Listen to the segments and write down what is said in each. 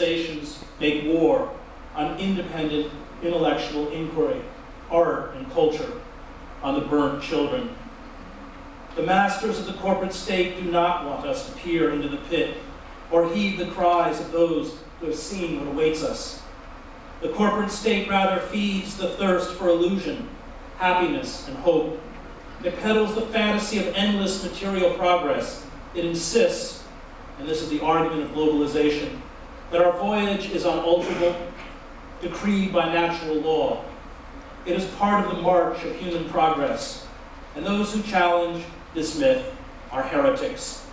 civilizations make war on independent intellectual inquiry, art and culture, on the burnt children. The masters of the corporate state do not want us to peer into the pit or heed the cries of those who have seen what awaits us. The corporate state rather feeds the thirst for illusion, happiness, and hope. It peddles the fantasy of endless material progress. It insists, and this is the argument of globalization, that our voyage is unalterable, decreed by natural law. It is part of the march of human progress, and those who challenge this myth are heretics.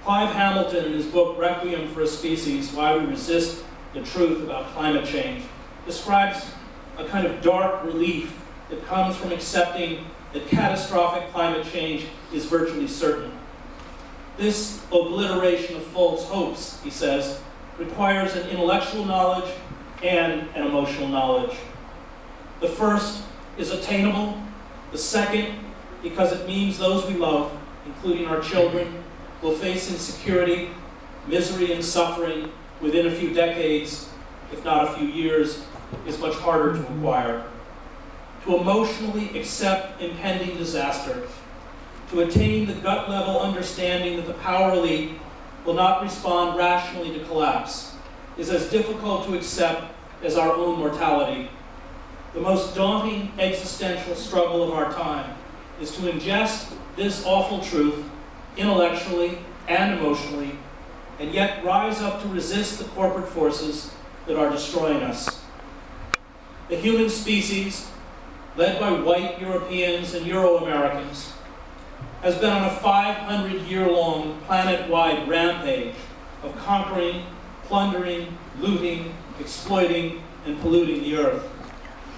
Clive Hamilton, in his book Requiem for a Species, Why We Resist the Truth About Climate Change, describes a kind of dark relief that comes from accepting that catastrophic climate change is virtually certain. This obliteration of false hopes, he says, requires an intellectual knowledge and an emotional knowledge. The first is attainable. The second, because it means those we love, including our children, will face insecurity, misery, and suffering within a few decades, if not a few years, is much harder to acquire. To emotionally accept impending disaster, to attain the gut-level understanding that the power elite will not respond rationally to collapse, is as difficult to accept as our own mortality. The most daunting existential struggle of our time is to ingest this awful truth intellectually and emotionally, and yet rise up to resist the corporate forces that are destroying us. The human species, led by white Europeans and Euro-Americans, has been on a 500-year-long planet-wide rampage of conquering, plundering, looting, exploiting, and polluting the earth,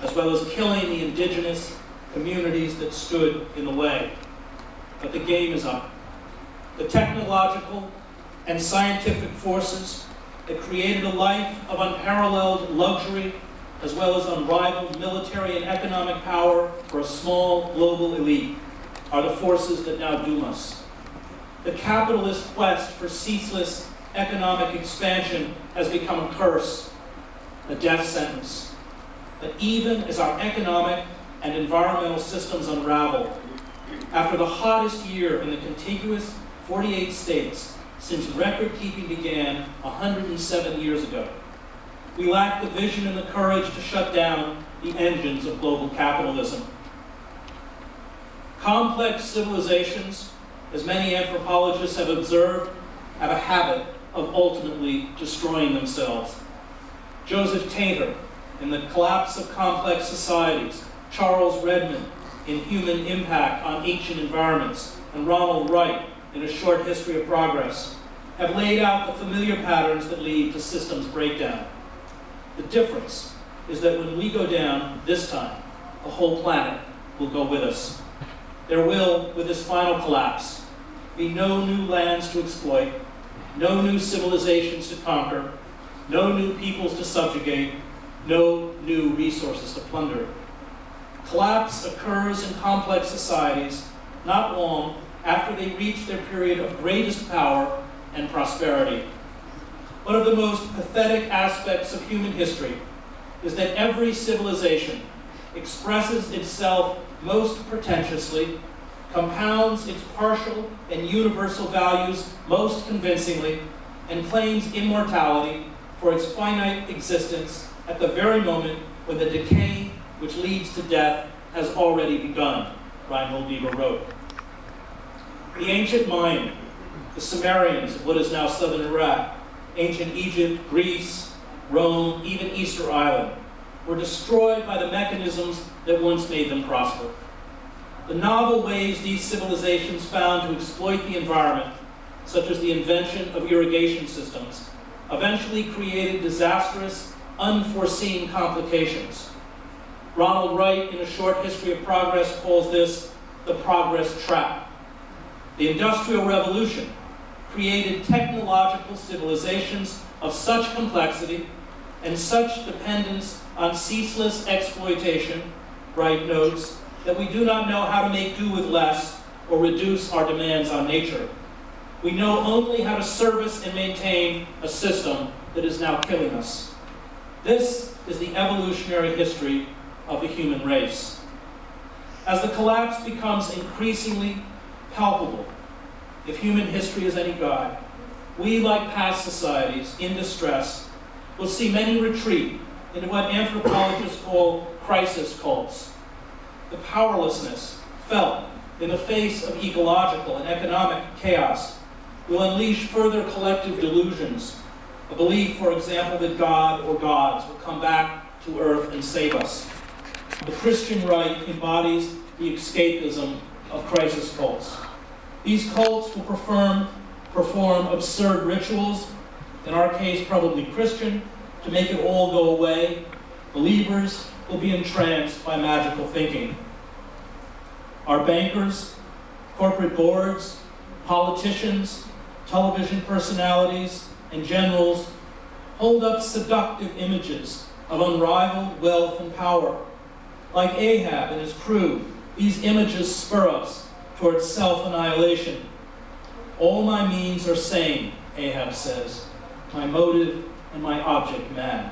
as well as killing the indigenous communities that stood in the way. But the game is up. The technological and scientific forces that created a life of unparalleled luxury, as well as unrivaled military and economic power for a small global elite, are the forces that now doom us. The capitalist quest for ceaseless economic expansion has become a curse, a death sentence. But even as our economic and environmental systems unravel, after the hottest year in the contiguous 48 states since record-keeping began 107 years ago, we lack the vision and the courage to shut down the engines of global capitalism. Complex civilizations, as many anthropologists have observed, have a habit of ultimately destroying themselves. Joseph Tainter, in The Collapse of Complex Societies, Charles Redmond, in Human Impact on Ancient Environments, and Ronald Wright, in A Short History of Progress, have laid out the familiar patterns that lead to systems breakdown. The difference is that when we go down this time, the whole planet will go with us. There will, with this final collapse, be no new lands to exploit, no new civilizations to conquer, no new peoples to subjugate, no new resources to plunder. Collapse occurs in complex societies not long after they reach their period of greatest power and prosperity. One of the most pathetic aspects of human history is that every civilization expresses itself most pretentiously, compounds its partial and universal values most convincingly, and claims immortality for its finite existence at the very moment when the decay which leads to death has already begun, Reinhold Niebuhr wrote. The ancient mind, the Sumerians of what is now southern Iraq, ancient Egypt, Greece, Rome, even Easter Island, were destroyed by the mechanisms that once made them prosper. The novel ways these civilizations found to exploit the environment, such as the invention of irrigation systems, eventually created disastrous, unforeseen complications. Ronald Wright, in A Short History of Progress, calls this the progress trap. The Industrial Revolution created technological civilizations of such complexity and such dependence on ceaseless exploitation, Wright notes, that we do not know how to make do with less or reduce our demands on nature. We know only how to service and maintain a system that is now killing us. This is the evolutionary history of the human race. As the collapse becomes increasingly palpable, if human history is any guide, we, like past societies in distress, will see many retreat into what anthropologists call crisis cults. The powerlessness felt in the face of ecological and economic chaos will unleash further collective delusions, a belief, for example, that God or gods will come back to earth and save us. The Christian right embodies the escapism of crisis cults. These cults will perform absurd rituals, in our case probably Christian, to make it all go away. Believers will be entranced by magical thinking. Our bankers, corporate boards, politicians, television personalities, and generals hold up seductive images of unrivaled wealth and power. Like Ahab and his crew, these images spur us towards self-annihilation. All my means are sane, Ahab says, my motive and my object mad.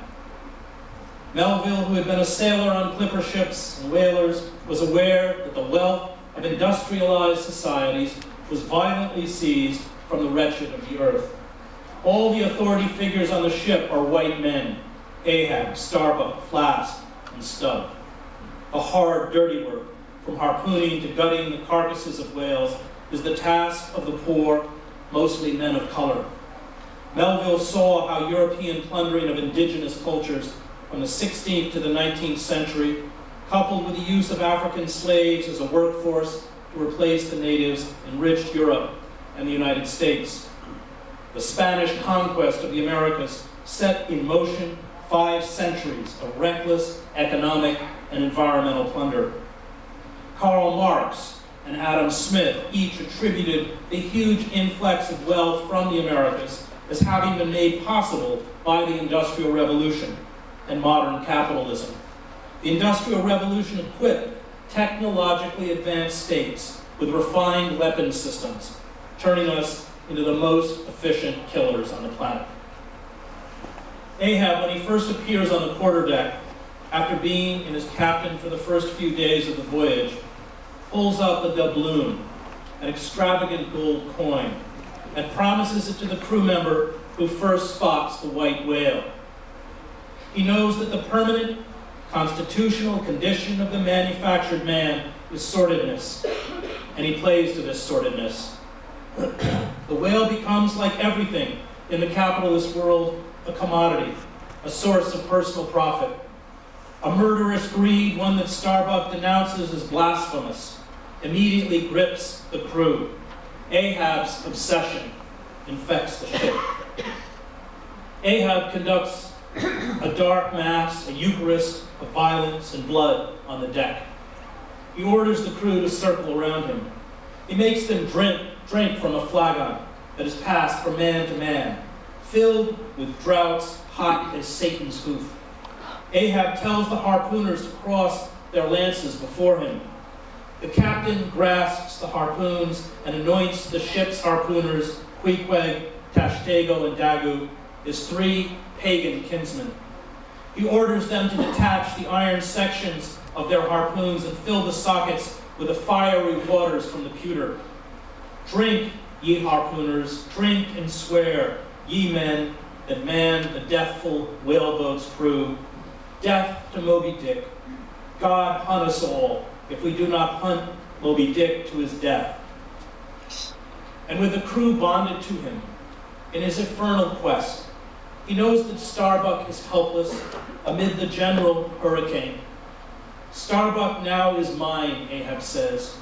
Melville, who had been a sailor on clipper ships and whalers, was aware that the wealth of industrialized societies was violently seized from the wretched of the earth. All the authority figures on the ship are white men: Ahab, Starbuck, Flask, and Stubb. The hard, dirty work, from harpooning to gutting the carcasses of whales, is the task of the poor, mostly men of color. Melville saw how European plundering of indigenous cultures from the 16th to the 19th century, coupled with the use of African slaves as a workforce to replace the natives, enriched Europe and the United States. The Spanish conquest of the Americas set in motion 5 centuries of reckless economic and environmental plunder. Karl Marx and Adam Smith each attributed the huge influx of wealth from the Americas as having been made possible by the Industrial Revolution and modern capitalism. The Industrial Revolution equipped technologically advanced states with refined weapons systems, turning us into the most efficient killers on the planet. Ahab, when he first appears on the quarterdeck, after being in his captain for the first few days of the voyage, pulls out the doubloon, an extravagant gold coin, and promises it to the crew member who first spots the white whale. He knows that the permanent constitutional condition of the manufactured man is sordidness, and he plays to this sordidness. The whale becomes, like everything in the capitalist world, a commodity, a source of personal profit, a murderous greed, one that Starbuck denounces as blasphemous, immediately grips the crew. Ahab's obsession infects the ship. Ahab conducts a dark mass, a Eucharist of violence and blood on the deck. He orders the crew to circle around him. He makes them drink from a flagon that is passed from man to man, filled with draughts hot as Satan's hoof. Ahab tells the harpooners to cross their lances before him. The captain grasps the harpoons and anoints the ship's harpooners, Queequeg, Tashtego, and Dagu, his 3 pagan kinsmen. He orders them to detach the iron sections of their harpoons and fill the sockets with the fiery waters from the pewter. Drink, ye harpooners, drink and swear, ye men that man the deathful whaleboat's crew. Death to Moby Dick. God hunt us all if we do not hunt Moby Dick to his death. And with the crew bonded to him in his infernal quest, he knows that Starbuck is helpless amid the general hurricane. Starbuck now is mine, Ahab says.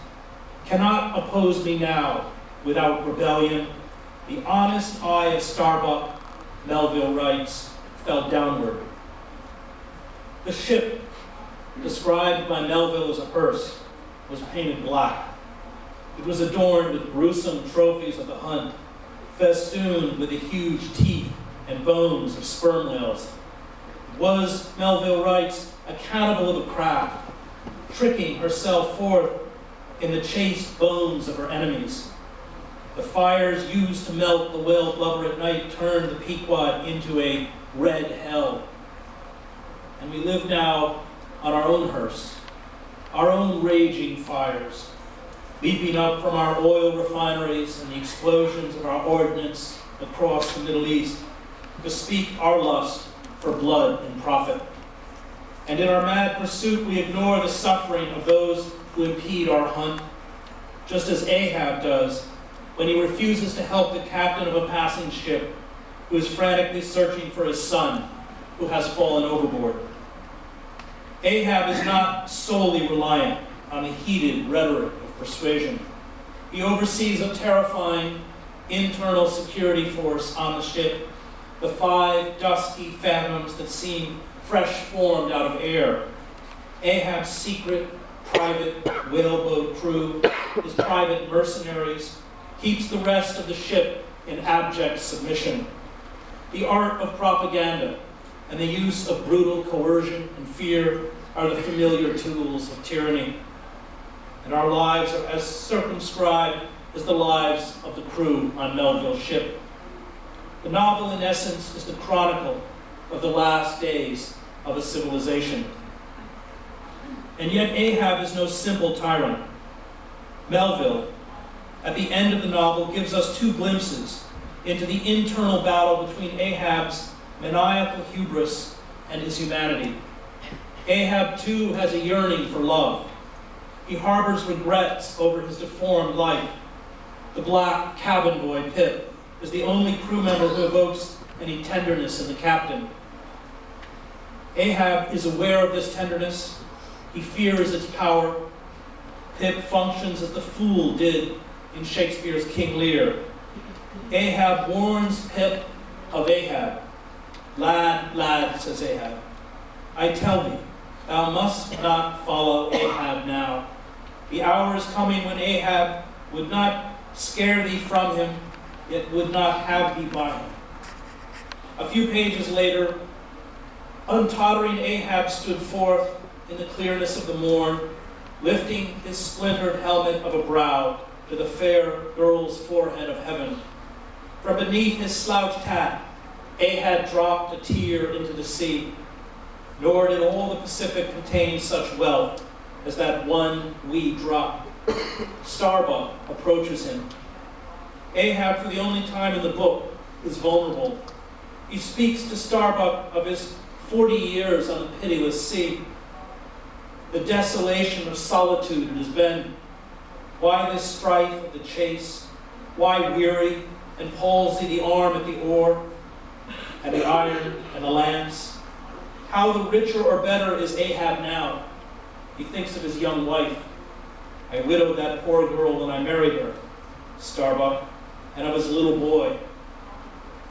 Cannot oppose me now without rebellion. The honest eye of Starbuck, Melville writes, fell downward. The ship, described by Melville as a hearse, was painted black. It was adorned with gruesome trophies of the hunt, festooned with the huge teeth and bones of sperm whales. It was, Melville writes, a cannibal of a craft, tricking herself forth in the chaste bones of her enemies. The fires used to melt the whale blubber at night turned the Pequod into a red hell. And we live now on our own hearse, our own raging fires, leaping up from our oil refineries and the explosions of our ordnance across the Middle East to speak our lust for blood and profit. And in our mad pursuit, we ignore the suffering of those who impede our hunt, just as Ahab does when he refuses to help the captain of a passing ship who is frantically searching for his son who has fallen overboard. Ahab is not solely reliant on the heated rhetoric of persuasion. He oversees a terrifying internal security force on the ship, the 5 dusky phantoms that seem fresh formed out of air. Ahab's secret, private whaleboat crew, his private mercenaries, keeps the rest of the ship in abject submission. The art of propaganda and the use of brutal coercion and fear are the familiar tools of tyranny. And our lives are as circumscribed as the lives of the crew on Melville's ship. The novel, in essence, is the chronicle of the last days of a civilization. And yet Ahab is no simple tyrant. Melville, at the end of the novel, gives us 2 glimpses into the internal battle between Ahab's maniacal hubris and his humanity. Ahab, too, has a yearning for love. He harbors regrets over his deformed life. The black cabin boy, Pip, is the only crew member who evokes any tenderness in the captain. Ahab is aware of this tenderness. He fears its power. Pip functions as the fool did in Shakespeare's King Lear. Ahab warns Pip of Ahab. Lad, lad, says Ahab, I tell thee, thou must not follow Ahab now. The hour is coming when Ahab would not scare thee from him, yet would not have thee by him. A few pages later, untottering Ahab stood forth in the clearness of the morn, lifting his splintered helmet of a brow to the fair girl's forehead of heaven. From beneath his slouched hat, Ahab dropped a tear into the sea, nor did all the Pacific contain such wealth as that one wee drop. Starbuck approaches him. Ahab, for the only time in the book, is vulnerable. He speaks to Starbuck of his 40 years on the pitiless sea, the desolation of solitude it has been. Why this strife of the chase? Why weary and palsy the arm at the oar, and the iron and the lance? How the richer or better is Ahab now? He thinks of his young wife. I widowed that poor girl when I married her, Starbuck, and of his little boy.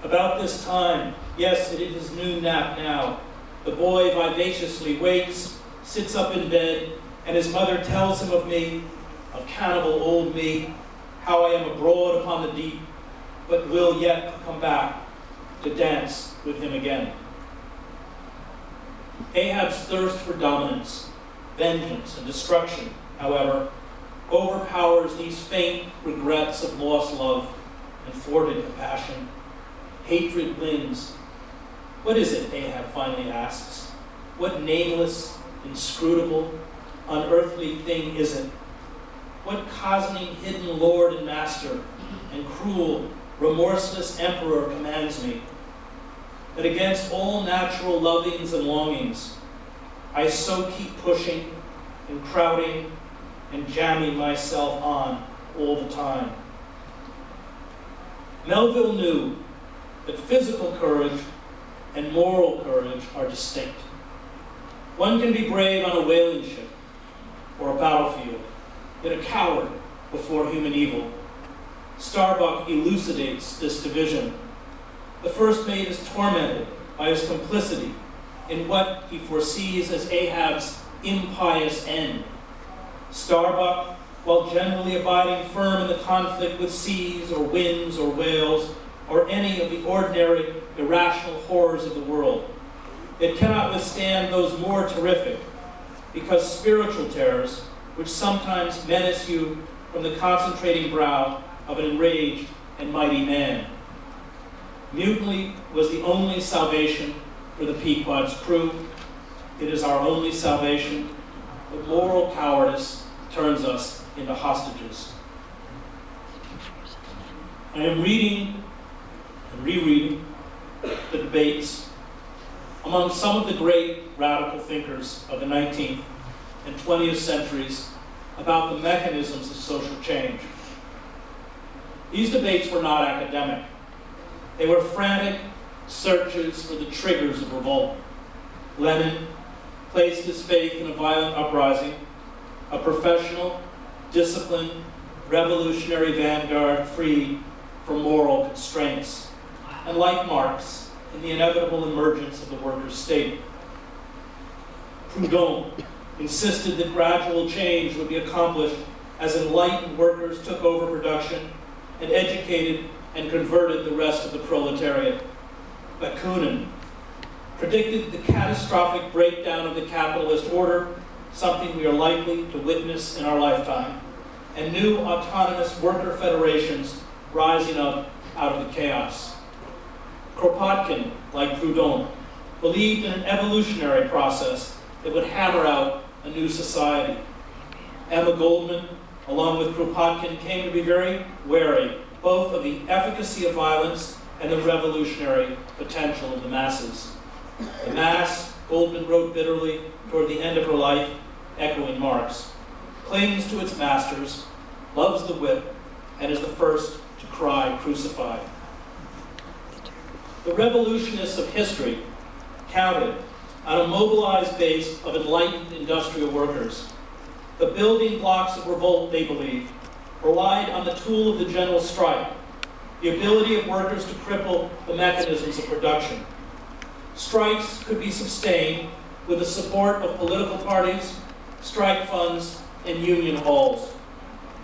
About this time, yes, it is his noon nap now, the boy vivaciously wakes, sits up in bed, and his mother tells him of me, of cannibal old me, how I am abroad upon the deep, but will yet come back to dance with him again. Ahab's thirst for dominance, vengeance, and destruction, however, overpowers these faint regrets of lost love and thwarted compassion. Hatred wins. What is it, Ahab finally asks? What nameless, inscrutable, unearthly thing is it? What cozening hidden lord and master and cruel, remorseless emperor commands me that against all natural lovings and longings, I so keep pushing and crowding and jamming myself on all the time? Melville knew that physical courage and moral courage are distinct. One can be brave on a whaling ship or a battlefield, yet a coward before human evil. Starbuck elucidates this division. The first mate is tormented by his complicity in what he foresees as Ahab's impious end. Starbuck, while generally abiding firm in the conflict with seas or winds or whales or any of the ordinary irrational horrors of the world, it cannot withstand those more terrific, because spiritual terrors, which sometimes menace you from the concentrating brow, of an enraged and mighty man. Mutiny was the only salvation for the Pequod's crew. It is our only salvation, but moral cowardice turns us into hostages. I am reading and rereading the debates among some of the great radical thinkers of the 19th and 20th centuries about the mechanisms of social change. These debates were not academic. They were frantic searches for the triggers of revolt. Lenin placed his faith in a violent uprising, a professional, disciplined, revolutionary vanguard freed from moral constraints, and like Marx, in the inevitable emergence of the workers' state. Proudhon insisted that gradual change would be accomplished as enlightened workers took over production and educated and converted the rest of the proletariat. Bakunin predicted the catastrophic breakdown of the capitalist order, something we are likely to witness in our lifetime, and new autonomous worker federations rising up out of the chaos. Kropotkin, like Proudhon, believed in an evolutionary process that would hammer out a new society. Emma Goldman, along with Kropotkin, came to be very wary both of the efficacy of violence and the revolutionary potential of the masses. The mass, Goldman wrote bitterly toward the end of her life, echoing Marx, clings to its masters, loves the whip, and is the first to cry, "Crucify." The revolutionists of history counted on a mobilized base of enlightened industrial workers. The building blocks of revolt, they believed, relied on the tool of the general strike, the ability of workers to cripple the mechanisms of production. Strikes could be sustained with the support of political parties, strike funds, and union halls.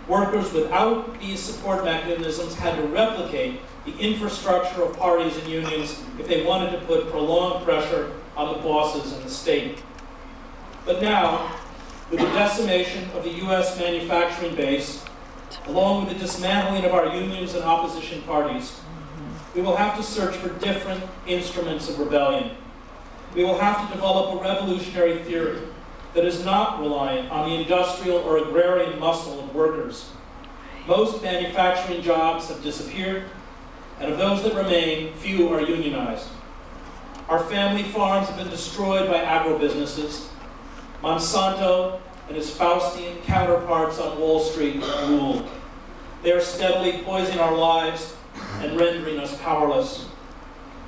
Workers without these support mechanisms had to replicate the infrastructure of parties and unions if they wanted to put prolonged pressure on the bosses and the state. But now, with the decimation of the U.S. manufacturing base, along with the dismantling of our unions and opposition parties, we will have to search for different instruments of rebellion. We will have to develop a revolutionary theory that is not reliant on the industrial or agrarian muscle of workers. Most manufacturing jobs have disappeared, and of those that remain, few are unionized. Our family farms have been destroyed by agribusinesses. Monsanto and his Faustian counterparts on Wall Street rule. They are steadily poisoning our lives and rendering us powerless.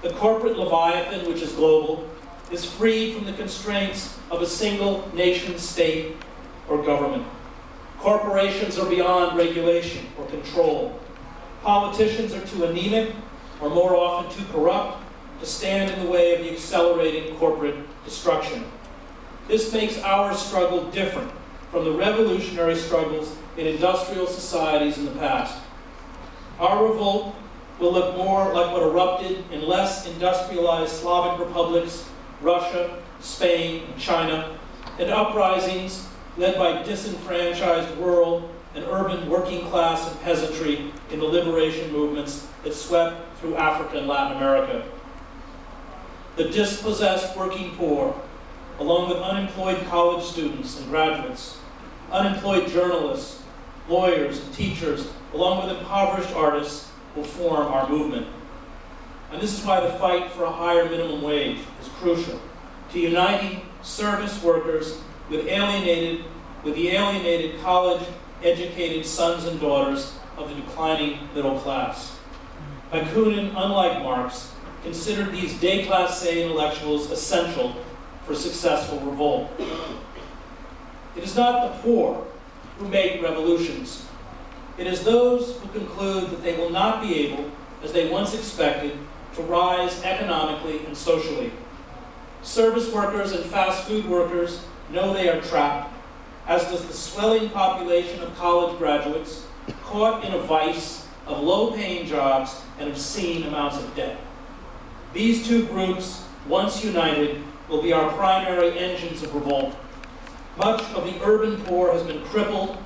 The corporate leviathan, which is global, is freed from the constraints of a single nation state or government. Corporations are beyond regulation or control. Politicians are too anemic, or more often too corrupt, to stand in the way of the accelerating corporate destruction. This makes our struggle different from the revolutionary struggles in industrial societies in the past. Our revolt will look more like what erupted in less industrialized Slavic republics, Russia, Spain, and China, and uprisings led by disenfranchised rural and urban working class and peasantry in the liberation movements that swept through Africa and Latin America. The dispossessed working poor, along with unemployed college students and graduates, unemployed journalists, lawyers, and teachers, along with impoverished artists, will form our movement. And this is why the fight for a higher minimum wage is crucial to uniting service workers with the alienated college-educated sons and daughters of the declining middle class. Bakunin, unlike Marx, considered these déclassé intellectuals essential for successful revolt. It is not the poor who make revolutions. It is those who conclude that they will not be able, as they once expected, to rise economically and socially. Service workers and fast food workers know they are trapped, as does the swelling population of college graduates caught in a vice of low-paying jobs and obscene amounts of debt. These two groups, once united, will be our primary engines of revolt. Much of the urban poor has been crippled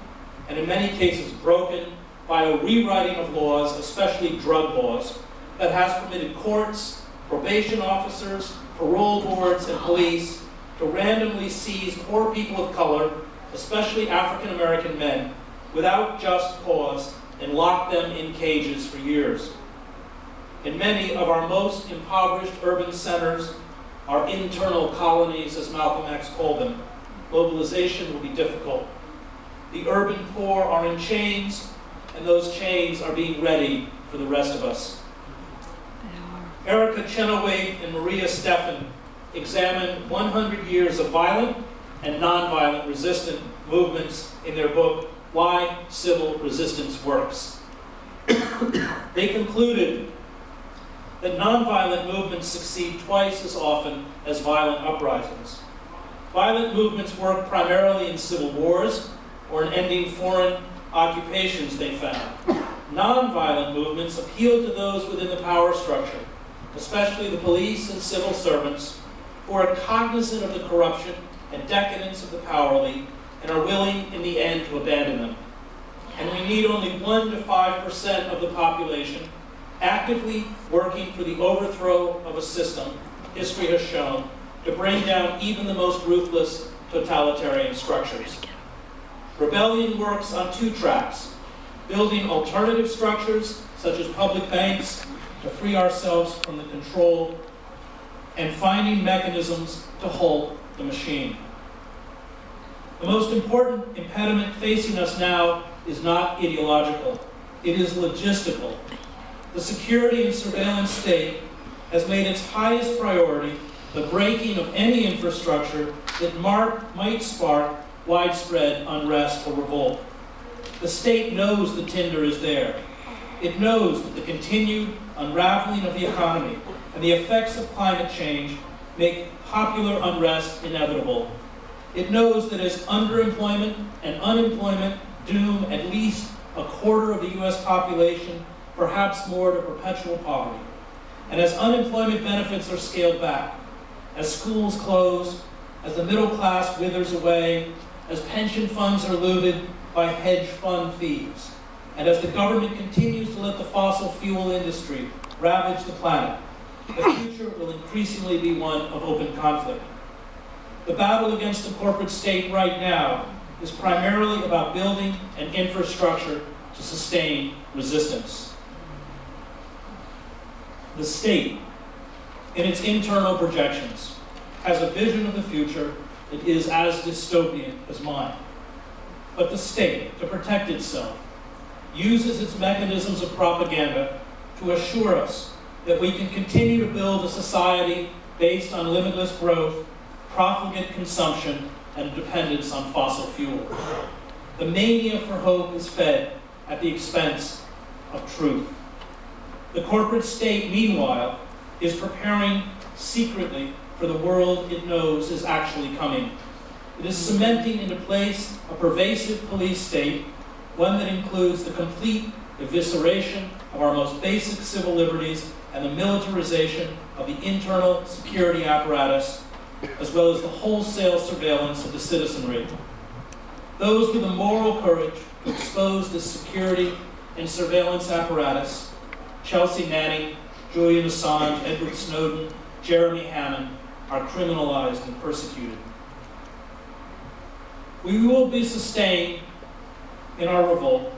and in many cases broken by a rewriting of laws, especially drug laws, that has permitted courts, probation officers, parole boards, and police to randomly seize poor people of color, especially African American men, without just cause, and lock them in cages for years. In many of our most impoverished urban centers, our internal colonies, as Malcolm X called them, mobilization will be difficult. The urban poor are in chains, and those chains are being ready for the rest of us. Erica Chenoweth and Maria Steffen examined 100 years of violent and nonviolent resistant movements in their book, Why Civil Resistance Works. They concluded that nonviolent movements succeed twice as often as violent uprisings. Violent movements work primarily in civil wars or in ending foreign occupations, they found. Nonviolent movements appeal to those within the power structure, especially the police and civil servants, who are cognizant of the corruption and decadence of the power elite and are willing in the end to abandon them. And we need only 1 to 5% of the population actively working for the overthrow of a system, history has shown, to bring down even the most ruthless totalitarian structures. Rebellion works on 2 tracks: building alternative structures, such as public banks, to free ourselves from the control, and finding mechanisms to halt the machine. The most important impediment facing us now is not ideological, it is logistical. The security and surveillance state has made its highest priority the breaking of any infrastructure that might spark widespread unrest or revolt. The state knows the tinder is there. It knows that the continued unraveling of the economy and the effects of climate change make popular unrest inevitable. It knows that as underemployment and unemployment doom at least a quarter of the U.S. population, perhaps more, to perpetual poverty, and as unemployment benefits are scaled back, as schools close, as the middle class withers away, as pension funds are looted by hedge fund thieves, and as the government continues to let the fossil fuel industry ravage the planet, the future will increasingly be one of open conflict. The battle against the corporate state right now is primarily about building an infrastructure to sustain resistance. The state, in its internal projections, has a vision of the future that is as dystopian as mine. But the state, to protect itself, uses its mechanisms of propaganda to assure us that we can continue to build a society based on limitless growth, profligate consumption, and dependence on fossil fuel. The mania for hope is fed at the expense of truth. The corporate state, meanwhile, is preparing secretly for the world it knows is actually coming. It is cementing into place a pervasive police state, one that includes the complete evisceration of our most basic civil liberties and the militarization of the internal security apparatus, as well as the wholesale surveillance of the citizenry. Those with the moral courage to expose this security and surveillance apparatus, Chelsea Manning, Julian Assange, Edward Snowden, Jeremy Hammond, are criminalized and persecuted. We will be sustained in our revolt,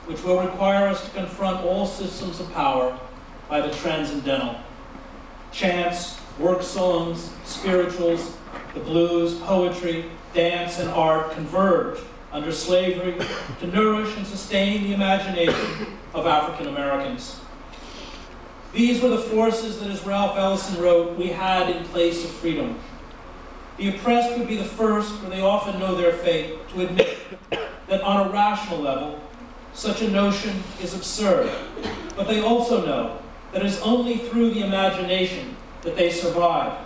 which will require us to confront all systems of power by the transcendental. Chants, work songs, spirituals, the blues, poetry, dance, and art converged under slavery to nourish and sustain the imagination of African Americans. These were the forces that, as Ralph Ellison wrote, we had in place of freedom. The oppressed would be the first, for they often know their fate, to admit that on a rational level, such a notion is absurd. But they also know that it is only through the imagination that they survive.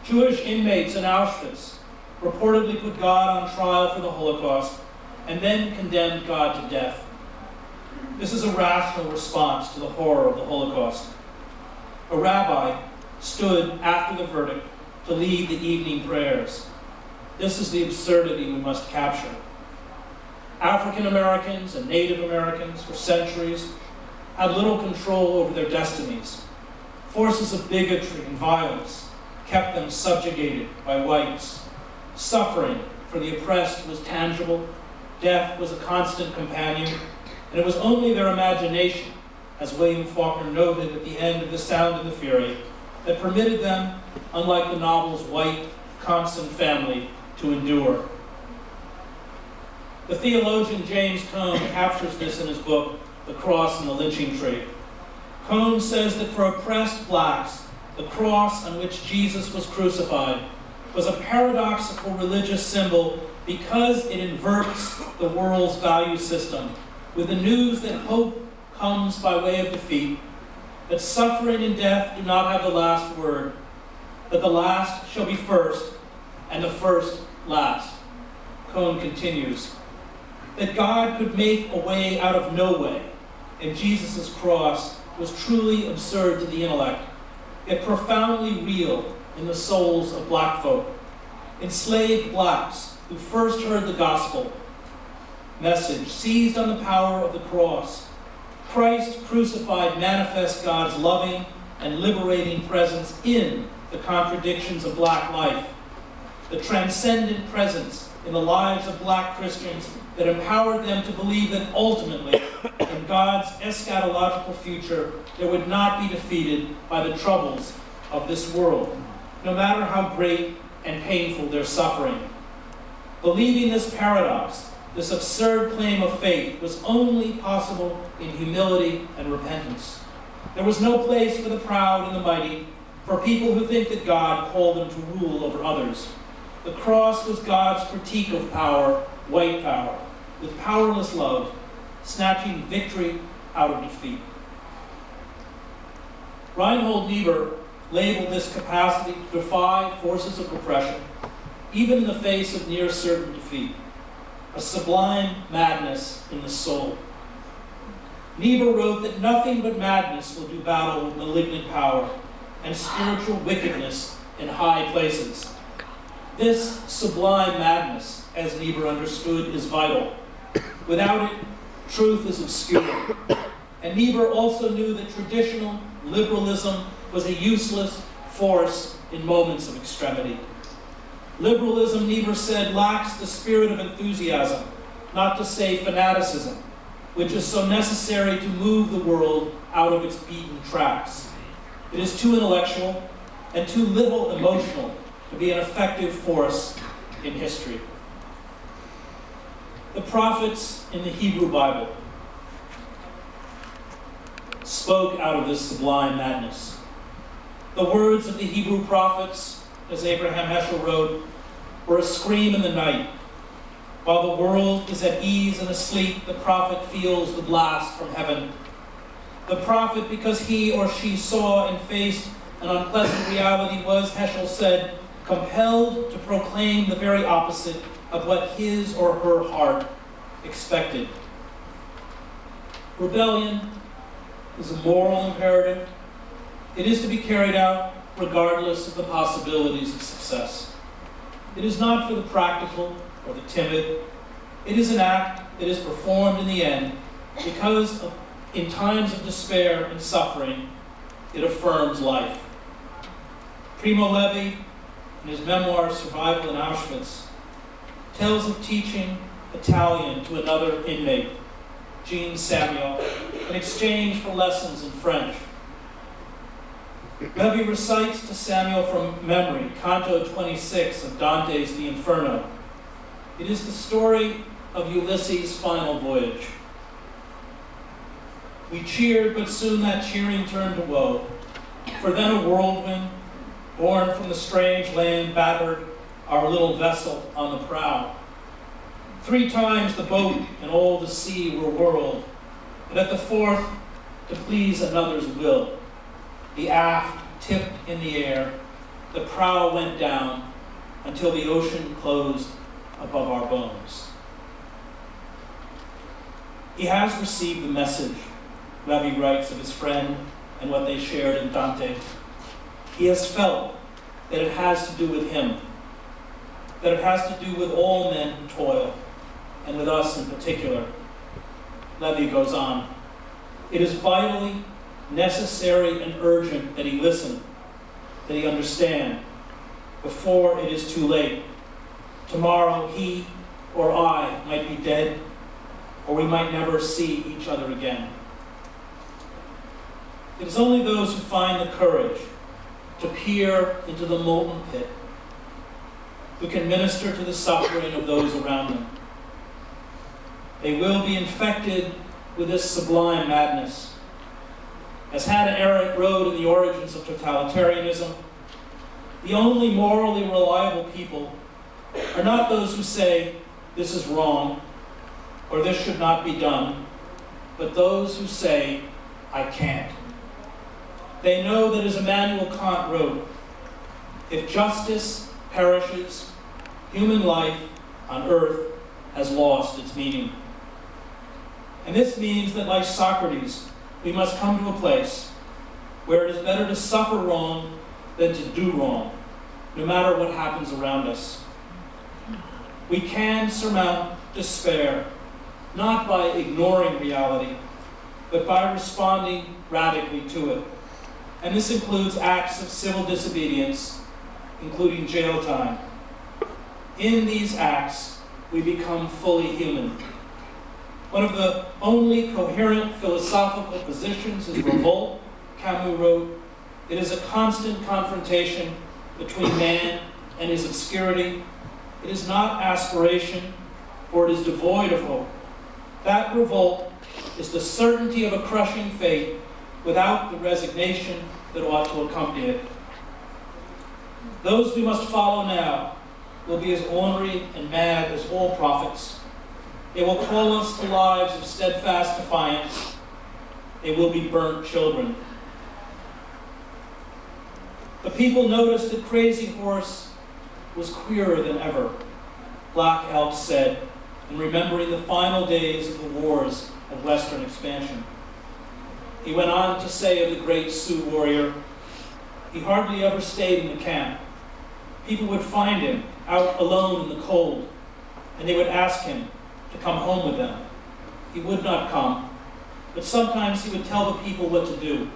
Jewish inmates in Auschwitz reportedly put God on trial for the Holocaust and then condemned God to death. This is a rational response to the horror of the Holocaust. A rabbi stood after the verdict to lead the evening prayers. This is the absurdity we must capture. African Americans and Native Americans for centuries had little control over their destinies. Forces of bigotry and violence kept them subjugated by whites. Suffering for the oppressed was tangible. Death was a constant companion. And it was only their imagination, as William Faulkner noted at the end of The Sound and the Fury, that permitted them, unlike the novel's white, constant family, to endure. The theologian James Cone captures this in his book, The Cross and the Lynching Tree. Cone says that for oppressed blacks, the cross on which Jesus was crucified was a paradoxical religious symbol because it inverts the world's value system with the news that hope comes by way of defeat, that suffering and death do not have the last word, that the last shall be first and the first last. Cone continues, that God could make a way out of no way in Jesus' cross was truly absurd to the intellect, yet profoundly real in the souls of black folk. Enslaved blacks who first heard the gospel message seized on the power of the cross. Christ crucified manifests God's loving and liberating presence in the contradictions of black life, the transcendent presence in the lives of black Christians that empowered them to believe that ultimately, in God's eschatological future, they would not be defeated by the troubles of this world, no matter how great and painful their suffering. Believing this paradox, this absurd claim of faith, was only possible in humility and repentance. There was no place for the proud and the mighty, for people who think that God called them to rule over others. The cross was God's critique of power, white power, with powerless love, snatching victory out of defeat. Reinhold Niebuhr labeled this capacity to defy forces of oppression, even in the face of near certain defeat, a sublime madness in the soul. Niebuhr wrote that nothing but madness will do battle with malignant power and spiritual wickedness in high places. This sublime madness, as Niebuhr understood, is vital. Without it, truth is obscure. And Niebuhr also knew that traditional liberalism was a useless force in moments of extremity. Liberalism, Niebuhr said, lacks the spirit of enthusiasm, not to say fanaticism, which is so necessary to move the world out of its beaten tracks. It is too intellectual and too little emotional to be an effective force in history. The prophets in the Hebrew Bible spoke out of this sublime madness. The words of the Hebrew prophets, as Abraham Heschel wrote, were a scream in the night. While the world is at ease and asleep, the prophet feels the blast from heaven. The prophet, because he or she saw and faced an unpleasant reality, was, Heschel said, compelled to proclaim the very opposite of what his or her heart expected. Rebellion is a moral imperative. It is to be carried out regardless of the possibilities of success. It is not for the practical or the timid. It is an act that is performed in the end because in times of despair and suffering, it affirms life. Primo Levi, in his memoir, Survival in Auschwitz, tells of teaching Italian to another inmate, Jean Samuel, in exchange for lessons in French. Levi recites to Samuel from memory Canto 26 of Dante's The Inferno. It is the story of Ulysses' final voyage. We cheered, but soon that cheering turned to woe, for then a whirlwind, born from the strange land, battered our little vessel on the prow. 3 times the boat and all the sea were whirled, and at the 4th, to please another's will, the aft tipped in the air, the prow went down until the ocean closed above our bones. He has received the message, Levi writes of his friend and what they shared in Dante. He has felt that it has to do with him, that it has to do with all men who toil. and with us in particular. Levy goes on. It is vitally necessary and urgent that he listen, that he understand, before it is too late. Tomorrow he or I might be dead, or we might never see each other again. It is only those who find the courage to peer into the molten pit who can minister to the suffering of those around them. They will be infected with this sublime madness. As Hannah Arendt wrote in The Origins of Totalitarianism, the only morally reliable people are not those who say, this is wrong, or this should not be done, but those who say, I can't. They know that, as Immanuel Kant wrote, if justice perishes, human life on earth has lost its meaning. And this means that, like Socrates, we must come to a place where it is better to suffer wrong than to do wrong, no matter what happens around us. We can surmount despair, not by ignoring reality, but by responding radically to it. And this includes acts of civil disobedience, including jail time. In these acts, we become fully human. One of the only coherent philosophical positions is revolt, Camus wrote. It is a constant confrontation between man and his obscurity. It is not aspiration, for it is devoid of hope. That revolt is the certainty of a crushing fate without the resignation that ought to accompany it. Those we must follow now will be as ornery and mad as all prophets. They will call us to lives of steadfast defiance. They will be burnt children. The people noticed that Crazy Horse was queerer than ever, Black Elk said, in remembering the final days of the wars of Western expansion. He went on to say of the great Sioux warrior, he hardly ever stayed in the camp. People would find him out alone in the cold, and they would ask him to come home with them. He would not come, but sometimes he would tell the people what to do.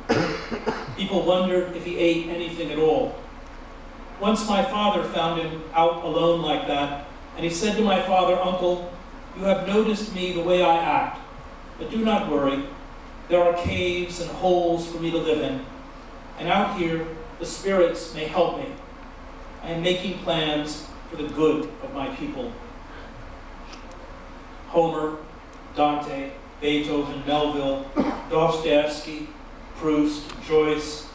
People wondered if he ate anything at all. Once my father found him out alone like that, and he said to my father, Uncle, you have noticed me the way I act, but do not worry. There are caves and holes for me to live in, and out here the spirits may help me. I am making plans for the good of my people. Homer, Dante, Beethoven, Melville, Dostoevsky, Proust, Joyce,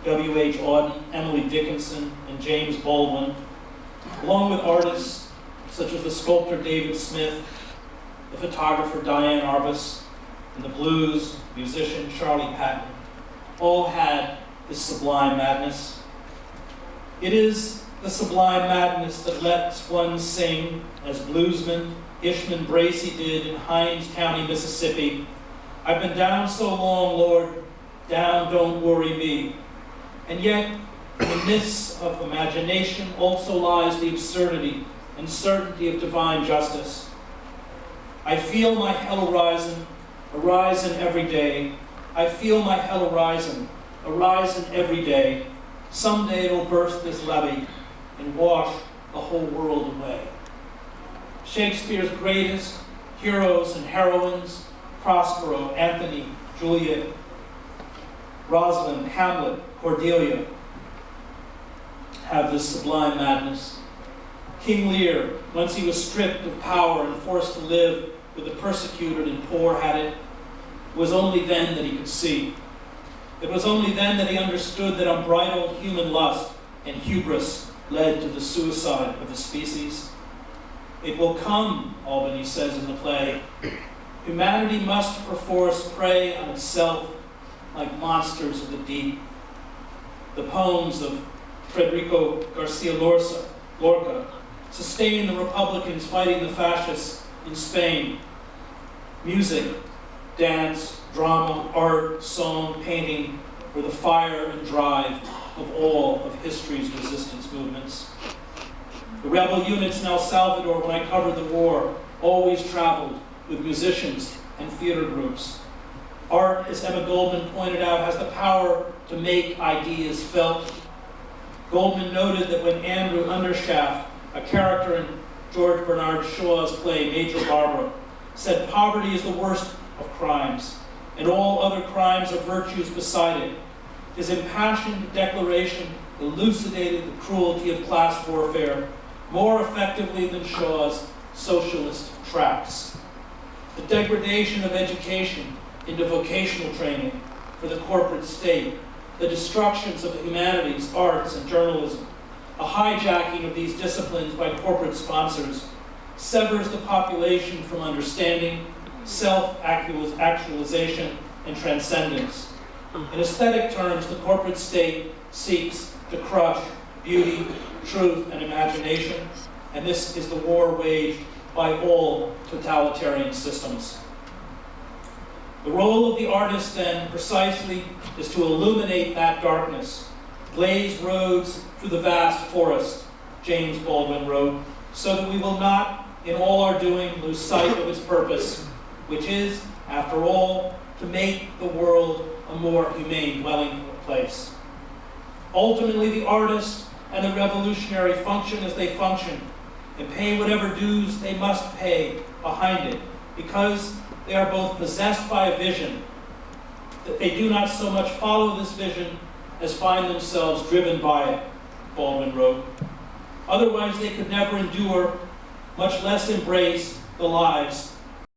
W.H. Auden, Emily Dickinson, and James Baldwin, along with artists such as the sculptor David Smith, the photographer Diane Arbus, and the blues musician Charlie Patton, all had this sublime madness. It is the sublime madness that lets one sing, as bluesman Ishman Bracey did in Hinds County, Mississippi, I've been down so long, Lord, down, don't worry me. And yet, in the midst of imagination also lies the absurdity and certainty of divine justice. I feel my hell horizon every day. I feel my hell horizon every day. Someday it'll burst this levee and wash the whole world away. Shakespeare's greatest heroes and heroines, Prospero, Antony, Juliet, Rosalind, Hamlet, Cordelia, have this sublime madness. King Lear, once he was stripped of power and forced to live with the persecuted and poor, had it. It was only then that he could see. It was only then that he understood that unbridled human lust and hubris led to the suicide of the species. It will come, Albany says in the play. Humanity must perforce prey on itself like monsters of the deep. The poems of Federico Garcia Lorca sustain the Republicans fighting the fascists in Spain. Music, dance, drama, art, song, painting were the fire and drive of all of history's resistance movements. The rebel units in El Salvador, when I covered the war, always traveled with musicians and theater groups. Art, as Emma Goldman pointed out, has the power to make ideas felt. Goldman noted that when Andrew Undershaft, a character in George Bernard Shaw's play Major Barbara, said poverty is the worst of crimes, and all other crimes are virtues beside it, his impassioned declaration elucidated the cruelty of class warfare more effectively than Shaw's socialist tracts. The degradation of education into vocational training for the corporate state, the destructions of the humanities, arts, and journalism, a hijacking of these disciplines by corporate sponsors, severs the population from understanding, self-actualization, and transcendence. In aesthetic terms, the corporate state seeks to crush beauty, truth, and imagination, and this is the war waged by all totalitarian systems. The role of the artist, then, precisely, is to illuminate that darkness, blaze roads through the vast forest, James Baldwin wrote, so that we will not, in all our doing, lose sight of its purpose, which is, after all, to make the world a more humane dwelling place. Ultimately, the artist and the revolutionary function as they function and pay whatever dues they must pay behind it, because they are both possessed by a vision, that they do not so much follow this vision as find themselves driven by it, Baldwin wrote. Otherwise, they could never endure, much less embrace, the lives